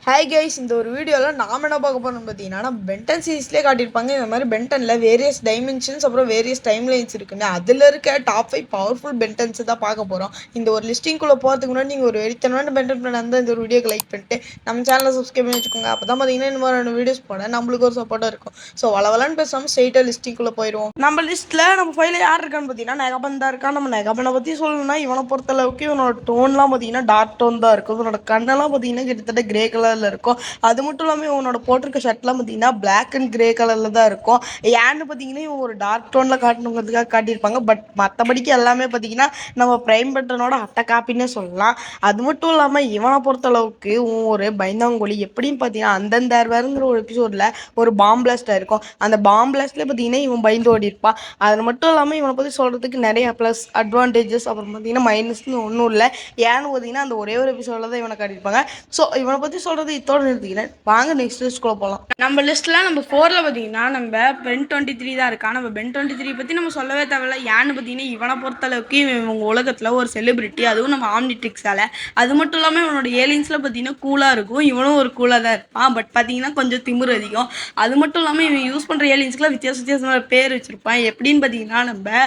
Hi guys, இந்த ஒரு வீடியோவில் நாம் என்ன பார்க்க போகிறோம் பார்த்தீங்கன்னா பென்டன் சீரீஸ்லேயே காட்டியிருப்பாங்க. இந்த மாதிரி பென்டனில் வேரியஸ் டைமென்ஷன்ஸ் அப்புறம் வேரியஸ் டைம் லைன்ஸ் இருக்குன்னு அதில் இருக்க டாப் 5 பவர்ஃபுல் பென்டன்ஸ் தான் பார்க்க போகிறோம். இந்த ஒரு லிஸ்டிங்குள்ளே போகிறதுக்கு முன்னாடி நீங்கள் ஒரு வெறித்தனமான பென்டன் பிளான் இருந்தால் இந்த ஒரு வீடியோக்கு லைக் பண்ணிட்டு நம்ம சேனலை சப்ஸ்கிரைப் பண்ணி வச்சுக்கோங்க. அப்போ தான் பார்த்தீங்கன்னா இந்த மாதிரியான வீடியோஸ் போட நம்மளுக்கு ஒரு சப்போர்ட்டாக இருக்கும். ஸோ வளவலன்னு பேசாமல் ஸ்ட்ரெயிட்டாக லிஸ்டிங்குள்ளே போயிடுவோம். நம்ம லிஸ்ட்டில் நம்ம ஃபைலில் யார் இருக்கான்னு பார்த்தீங்கன்னா நெகபன் தான் இருக்கான். நம்ம நெகபனை பற்றி சொல்லணும்னா இவனை பொறுத்தளவுக்கு இவனோட டோன்லாம் பார்த்தீங்கன்னா டார்க் டோன் தான் இருக்கும். இவனோட கண்ணெல்லாம் பார்த்தீங்கன்னா கிட்டத்தட்ட கிரே கலரில் இருக்கும். அது மட்டும் இல்லாமல் இவனோட போட்டிருக்க ஷர்ட்லாம் பார்த்தீங்கன்னா பிளாக் அண்ட் கிரே கலரில் தான் இருக்கும். ஏன்னு பார்த்தீங்கன்னா இவன் ஒரு டார்க் டோனில் காட்டணுங்கிறதுக்காக காட்டியிருப்பாங்க. பட் மற்றபடிக்கு எல்லாமே பார்த்தீங்கன்னா நம்ம பிரைம் பட்டனோட அட்டை காப்பின்னே சொல்லலாம். அது மட்டும் இல்லாமல் இவனை பொறுத்தளவுக்கு ஒரு பயந்தாங்கோலி எப்படின்னு பார்த்தீங்கன்னா அந்தந்த வேறுங்கிற ஒரு எபிசோடில் ஒரு பாம் பிளாஸ்டாக இருக்கும். அந்த பாம் பிளாஸ்ட்லேயே பார்த்தீங்கன்னா இவன் பயந்து ஓடி இருப்பான். அது மட்டும் இல்லாமல் இவனை பற்றி சொல்கிறதுக்கு நிறைய ப்ளஸ் அட்வான்டேஜஸ் அப்புறம் பார்த்தீங்கன்னா மைனஸ்னு ஒன்றும் இல்லை. ஏன்னு பார்த்தீங்கன்னா அந்த ஒரே ஒரு எபிசோடில் தான் இவனை காட்டியிருப்பாங்க. ஸோ இவனை பற்றி சொல்கிறது இதோட நிறுத்திக்கிறேன். வாங்க நெக்ஸ்ட் லிஸ்ட்குள்ள போகலாம். நம்ம லிஸ்ட்டில் நம்ம 4ல் பார்த்தீங்கன்னா நம்ம பென் 23 தான் இருக்கான். நம்ம பென் 23 பற்றி நம்ம சொல்லவே தேவையில்ல. ஏன்னு பார்த்தீங்கன்னா இவனை பொறுத்தளவுக்கு இவங்க உலகத்தில் ஒரு செலிபிரிட்டி, அதுவும் நம்ம ஆம்னிட்ரிக்ஸால். அது மட்டும் இல்லாமல் இவனோட ஏலியன்ஸில் பார்த்தீங்கன்னா கூலாக இருக்கும். இவனும் ஒரு கூலாக தான் இருப்பான். பட் பார்த்தீங்கன்னா கொஞ்சம் திமிரு அதிகம். அது மட்டும் இல்லாமல் இவன் யூஸ் பண்ணுற ஏலியன்ஸ்க்குலாம் வித்தியாசமான பேர் வச்சுருப்பான். எப்படின்னு பார்த்தீங்கன்னா நம்ம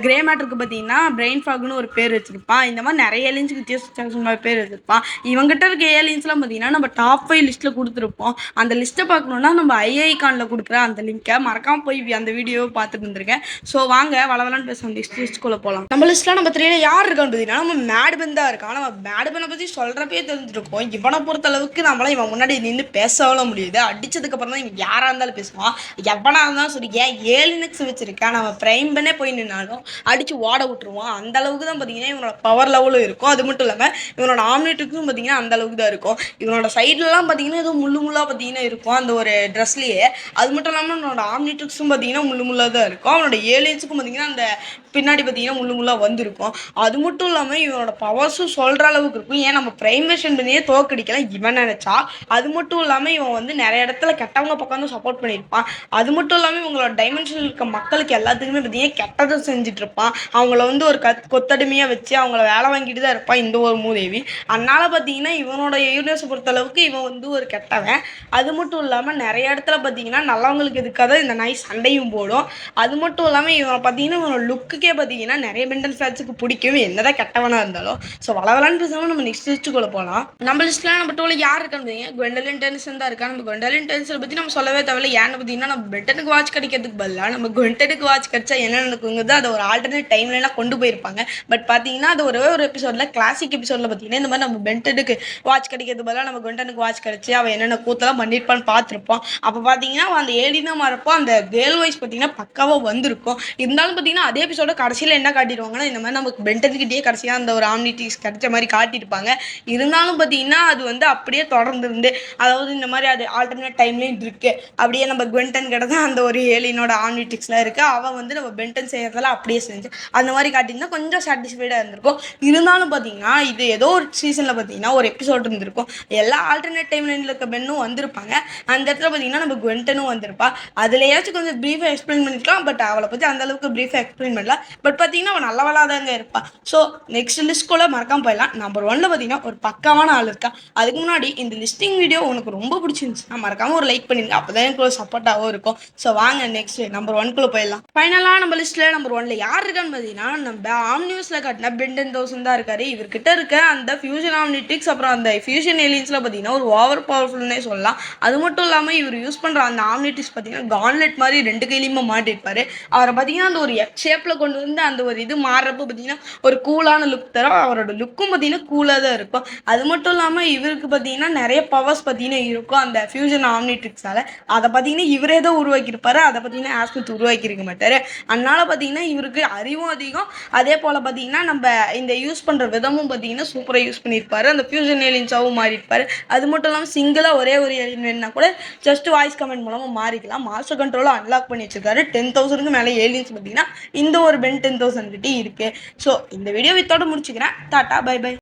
கிரே மேட்டருக்கு பார்த்தீங்கன்னா பிரெயின் ஃப்ராக்னு ஒரு பேர் வச்சுருப்பான். இந்த மாதிரி நிறைய ஏலியன்ஸுக்கு வித்தியாசமான பேர் வச்சுருப்பான். இவங்ககிட்ட இருக்க ஏலியன்ஸ்லாம் பார்த்தீங்கன்னா நம்ம டாப் 5 லிஸ்ட்டில் கொடுத்துருப்போம். அந்த லிஸ்ட்டை பார்க்கணுன்னா நம்ம ஐகானில் கொடுக்குற அந்த லிங்க்கை மறக்காமல் போய் அந்த வீடியோவை பார்த்துட்டு வந்துருக்கேன். ஸோ வாங்க வளவலன்னு பேசுவோம். லிஸ்ட்டுக்குள்ளே போகலாம். நம்ம லிஸ்ட்டில் நம்ம 3ல யார் இருக்கான்னு பார்த்தீங்கன்னா நம்ம மேட்பென் தான் இருக்கான். நம்ம மேட்பெனை பற்றி சொல்கிறப்பே தெரிஞ்சிருக்கோம். இவனை பொறுத்தளவுக்கு நம்மளாம் இவன் முன்னாடி நின்று பேசவும் முடியுது. அடித்ததுக்கப்புறம் தான் இவன் யாராக இருந்தாலும் பேசுவான். எவனாக இருந்தாலும் சரி, ஏன் 7 நிக்ஸ் வச்சுருக்கேன் நம்ம பிரைம் பண்ணே போய் நின்னாலும் அடித்து ஓட விட்டுருவான். அந்த அளவுக்கு தான் பார்த்தீங்கன்னா இவனோட பவர் லெவலும் இருக்கும். அது மட்டும் இல்லாமல் இவனோட ஆம்னிட்ரிக்ஸும் பார்த்தீங்கன்னா அந்த அளவுக்கு தான் இருக்கும். இவனோட சைட்லலாம் பார்த்தீங்கன்னா ஏதோ முள்ளாக பார்த்தீங்கன்னா இருக்கும் அந்த ஒரு ட்ரெஸ்லேயே. அது மட்டும் இல்லாமல் அவனோட ஆம்னிட்ரிக்ஸும் பார்த்தீங்கன்னா முள்ளாக தான் இருக்கும். அவனோட ஏலியன்ஸுக்கும் பார்த்தீங்கன்னா அந்த பின்னாடி பார்த்தீங்கன்னா முள்ளாக வந்திருக்கும். அது மட்டும் இல்லாமல் இவனோட பவர்ஸும் சொல்கிற அளவுக்கு இருக்கும். ஏன் நம்ம பிரைம் வெர்ஷன் பண்ணியே தோக்கடிக்கலாம் இவன் நினச்சா. அது மட்டும் இல்லாமல் இவன் வந்து நிறைய இடத்துல கெட்டவங்க பக்கம் சப்போர்ட் பண்ணியிருப்பான். அது மட்டும் இல்லாமல் இவங்களோட டைமென்ஷனில் இருக்க மக்களுக்கு எல்லாத்துக்குமே பார்த்தீங்கன்னா கெட்டதை செஞ்சுட்டு இருப்பான். அவங்கள வந்து ஒரு கொத்தடிமையாக வச்சு அவங்கள வேலை வாங்கிட்டு தான் இருப்பான் இந்த ஒரு மூதேவி. அதனால் பார்த்தீங்கன்னா இவனோட யூனிவர்ஸை பொறுத்தளவுக்கு இவன் வந்து ஒரு கெட்டவன். அது மட்டும் இல்லாமல் நிறைய இடத்துல பார்த்தீங்கன்னா நல்லவங்களுக்கு எதுக்காக இந்த நாய் சண்டையும் போடும். அது மட்டும் இல்லாமல் இவன் பார்த்தீங்கன்னா இவனோட லுக்குக்கே பார்த்தீங்கன்னா நிறைய பென்டன் ஃபேன்ஸுக்கு பிடிக்கும் என்னதான் கெட்டவனாக இருந்தாலும். ஸோ வளவலான்னு பேசாமல் நம்ம நெக்ஸ்ட் லிஸ்ட்டுக்குள்ளே போகலாம். நம்ம லிஸ்ட்டில் நம்ம 2ல யார் இருக்கான்னு பார்த்தீங்கன்னா குவெண்டலின் டெனிசன் தான் இருக்கா. நம்ம குவெண்டலின் டெனிசனை பற்றி நம்ம சொல்லவே தேவையில்லை. ஏன்னு பார்த்தீங்கன்னா நம்ம பென்டனுக்கு வாட்ச் கிடைக்கிறதுக்கு பதிலாக நம்ம குவெண்டனுக்கு வாட்ச் கிடைச்சா என்ன நடக்குங்கிறது அதை ஒரு ஆல்டர்னேட் டைம்லாம் கொண்டு போயிருப்பாங்க. பட் பார்த்தீங்கன்னா அது ஒரே ஒரு எபிசோடில் கிளாசிக் எபிசோடில் பார்த்தீங்கன்னா இந்த மாதிரி நம்ம பென்டனுக்கு வாட்ச் கிடைக்கிறது பதிலாக நம்ம குவெண்டனுக்கு வாட்ச் கிடைச்சி அவன் என்னென்ன கூத்தெல்லாம் பண்ணியிருப்பான்னு பார்த்துருப்போம். அப்போ பார்த்தீங்கன்னா அந்த ஏலினா மாறப்போ அந்த கேர்ள் வாய்ஸ் பார்த்தீங்கன்னா பக்காவாக வந்திருக்கும். இருந்தாலும் பார்த்தீங்கன்னா அதே எபிசோட கடைசியில் என்ன காட்டிடுவாங்கன்னா இந்த மாதிரி நமக்கு பென்டனுக்கிட்டே கடைசியாக அந்த ஒரு ஆம்னிட்ரிக்ஸ் கிடைச்ச மாதிரி காட்டியிருப்பாங்க. இருந்தாலும் பார்த்தீங்கன்னா அது வந்து அப்படியே தொடர்ந்துருந்து அதாவது இந்த மாதிரி அது ஆல்டர்னேட் டைம்லேயும் இருக்குது. அப்படியே நம்ம குவெண்டன் கிட்ட தான் அந்த ஒரு ஏலியனோட ஆம்னிட்ரிக்ஸ்லாம் இருக்குது. அவன் வந்து நம்ம பென்டன் செய்கிறதெல்லாம் அப்படியே செஞ்சு அந்த மாதிரி காட்டியிருந்தா கொஞ்சம் சாட்டிஸ்ஃபைடாக இருந்திருக்கும். இருந்தாலும் பார்த்தீங்கன்னா இது ஏதோ ஒரு சீசனில் பார்த்தீங்கன்னா ஒரு எபிசோட் இருந்திருக்கும். எல்லா ஆல்டர்னேட் டைம்லைனில் இருக்க பென்னும் வந்திருப்பாங்க. அந்த இடத்துல பார்த்தீங்கன்னா நம்ம குவெண்டனும் வந்திருப்பா. அதுலையாச்சும் கொஞ்சம் ப்ரீஃபாக எக்ஸ்பிளைன் பண்ணிக்கலாம். பட் அவளை பற்றி அந்தளவுக்கு ப்ரீஃபாக எக்ஸ்பிளைன் பண்ணல. பட் பார்த்தீங்கன்னா அவன் நல்லவளாக தாங்க இருப்பாள். ஸோ நெக்ஸ்ட் லிஸ்ட்குள்ளே மறக்காமல் போயிடலாம். நம்பர் 1ல் பார்த்தீங்கன்னா ஒரு பக்காவான ஆள் இருக்கா. அதுக்கு முன்னாடி இந்த லிஸ்டிங் வீடியோ உனக்கு ரொம்ப பிடிச்சிருந்துச்சுன்னா மறக்காமல் ஒரு லைக் பண்ணிருங்க. அப்போ தான் எனக்கு ஒரு சப்போர்ட்டாகவும் இருக்கும். ஸோ வாங்க நெக்ஸ்ட் நம்பர் 1க்குள்ளே போயிடலாம். ஃபைனலாக நம்ம லிஸ்ட்டில் நம்பர் 1ல் யார் இருக்கான்னு பார்த்தீங்கன்னா நம்ம ஆம்னிவர்ஸில் காட்டின பென்டன் தௌசண்ட் தான் இருக்காரு. இவர்கிட்ட இருக்க அந்த ஃபியூஷன் ஆம்னிட்ரிக்ஸ் அப்புறம் அந்த ஃபியூஷன் ஏலியன்ஸில் பார்த்தீங்கன்னா ஒரு ஓவர் பவர்ஃபுல்னே சொல்லலாம். அது மட்டும் இல்லாமல் இவர் யூஸ் பண்ணுற அந்த ஆம்னிட்ரிக்ஸ் பார்த்தீங்கன்னா கான்லெட் மாதிரி 2 கையிலையுமே மாட்டிருப்பார். அவரை பார்த்தீங்கன்னா அந்த ஒரு எக் ஷேப்பில் கொண்டு வந்து அந்த ஒரு இது மாறுறப்போ பார்த்தீங்கன்னா ஒரு கூலான லுக் தரும். அவரோட லுக்கும் பார்த்தீங்கன்னா கூலாக தான் இருக்கும். அது மட்டும் இல்லாமல் இவருக்கு பார்த்தீங்கன்னா நிறைய பவர்ஸ் பார்த்தீங்கன்னா இருக்கும் அந்த ஃபியூஷன் ஆம்னிட்ரிக்ஸால். அதை பார்த்தீங்கன்னா இவரே தான் உருவாக்கியிருப்பார். அதை பார்த்தீங்கன்னா ஆஸ்மித் உருவாக்கியிருக்க மாட்டார். அதனால் பார்த்தீங்கன்னா இவருக்கு அறிவும் அதிகம். அதே போல் பார்த்தீங்கன்னா நம்ம இந்த யூஸ் பண்ணுற விதமும் பார்த்தீங்கன்னா சூப்பராக யூஸ் பண்ணியிருப்பார். அந்த ஃபியூஷன் ஏலியன்ஸாகவும் மாறியிருப்பார். அது மட்டும் இல்லாமல் சிங்கிளாக ஒரே ஒரு ஏலியன் வேணுன்னா கூட ஜஸ்ட் வாய்ஸ் கமெண்ட் மூலமாக மாறிக்கலாம். மாஸ்டர் கண்ட்ரோலை அன்லாக் பண்ணி வச்சிருக்காரு. 10,000க்கு மேலே ஏலியன்ஸ் பார்த்தீங்கன்னா இந்த ஒரு பென் 10,000 கிட்டே இருக்குது. ஸோ இந்த வீடியோ வித்தோட முடிச்சுக்கிறேன். Ta ta bye by.